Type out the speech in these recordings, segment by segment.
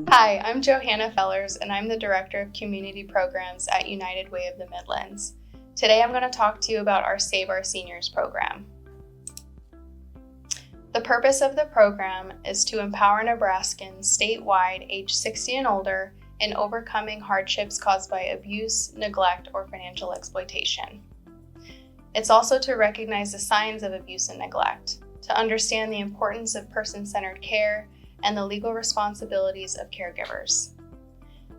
Hi, I'm Johanna Fellers, and I'm the Director of Community Programs at United Way of the Midlands. Today I'm going to talk to you about our Save Our Seniors program. The purpose of the program is to empower Nebraskans statewide age 60 and older in overcoming hardships caused by abuse, neglect, or financial exploitation. It's also to recognize the signs of abuse and neglect, to understand the importance of person-centered care, and the legal responsibilities of caregivers.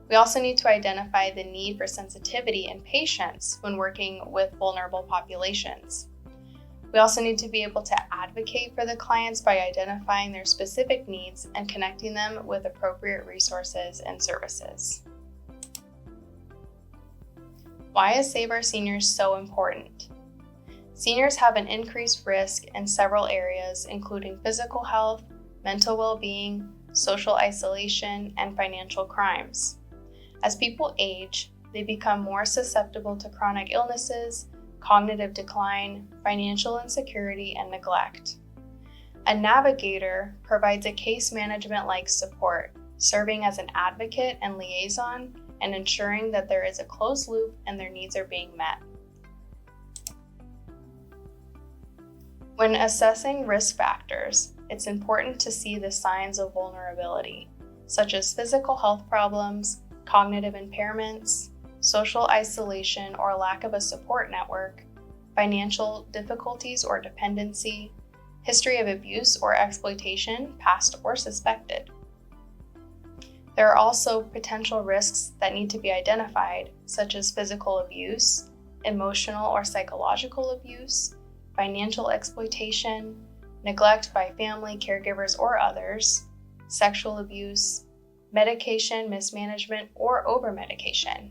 We also need to identify the need for sensitivity and patience when working with vulnerable populations. We also need to be able to advocate for the clients by identifying their specific needs and connecting them with appropriate resources and services. Why is Save Our Seniors so important? Seniors have an increased risk in several areas, including physical health, mental well-being, social isolation, and financial crimes. As people age, they become more susceptible to chronic illnesses, cognitive decline, financial insecurity, and neglect. A navigator provides a case management-like support, serving as an advocate and liaison and ensuring that there is a closed loop and their needs are being met. When assessing risk factors, it's important to see the signs of vulnerability, such as physical health problems, cognitive impairments, social isolation or lack of a support network, financial difficulties or dependency, history of abuse or exploitation, past or suspected. There are also potential risks that need to be identified, such as physical abuse, emotional or psychological abuse, financial exploitation, neglect by family, caregivers, or others, sexual abuse, medication mismanagement or overmedication.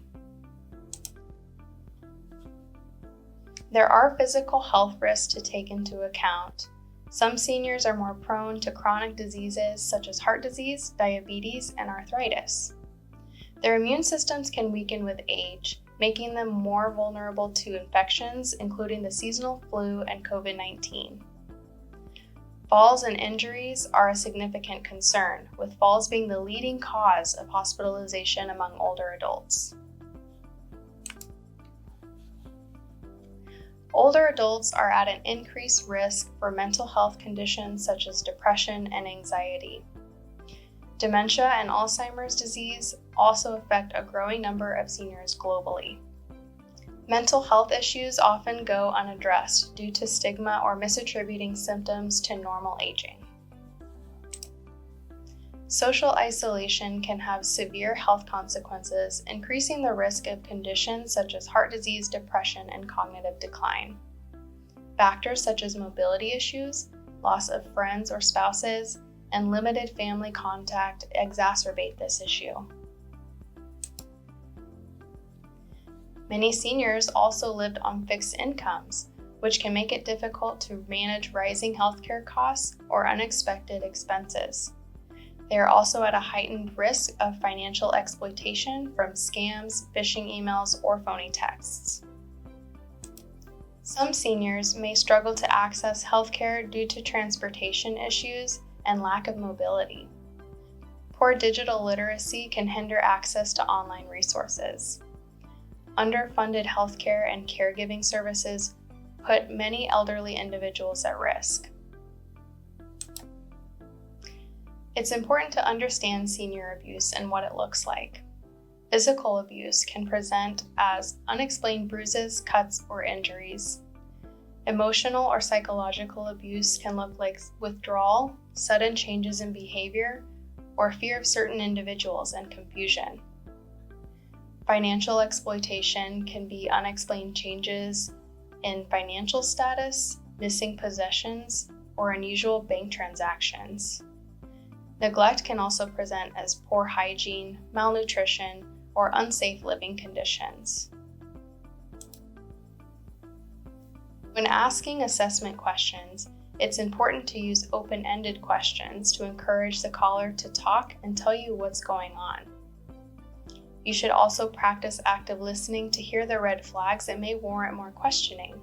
There are physical health risks to take into account. Some seniors are more prone to chronic diseases such as heart disease, diabetes, and arthritis. Their immune systems can weaken with age, making them more vulnerable to infections, including the seasonal flu and COVID-19. Falls and injuries are a significant concern, with falls being the leading cause of hospitalization among older adults. Older adults are at an increased risk for mental health conditions such as depression and anxiety. Dementia and Alzheimer's disease also affect a growing number of seniors globally. Mental health issues often go unaddressed due to stigma or misattributing symptoms to normal aging. Social isolation can have severe health consequences, increasing the risk of conditions such as heart disease, depression, and cognitive decline. Factors such as mobility issues, loss of friends or spouses, and limited family contact exacerbate this issue. Many seniors also lived on fixed incomes, which can make it difficult to manage rising healthcare costs or unexpected expenses. They are also at a heightened risk of financial exploitation from scams, phishing emails, or phony texts. Some seniors may struggle to access healthcare due to transportation issues and lack of mobility. Poor digital literacy can hinder access to online resources. Underfunded healthcare and caregiving services put many elderly individuals at risk. It's important to understand senior abuse and what it looks like. Physical abuse can present as unexplained bruises, cuts, or injuries. Emotional or psychological abuse can look like withdrawal, sudden changes in behavior, or fear of certain individuals and confusion. Financial exploitation can be unexplained changes in financial status, missing possessions, or unusual bank transactions. Neglect can also present as poor hygiene, malnutrition, or unsafe living conditions. When asking assessment questions, it's important to use open-ended questions to encourage the caller to talk and tell you what's going on. You should also practice active listening to hear the red flags that may warrant more questioning.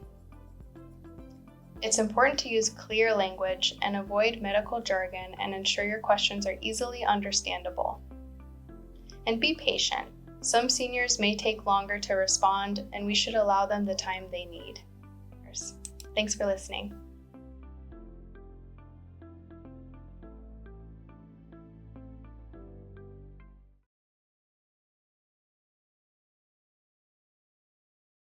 It's important to use clear language and avoid medical jargon and ensure your questions are easily understandable. And be patient. Some seniors may take longer to respond, and we should allow them the time they need. Thanks for listening.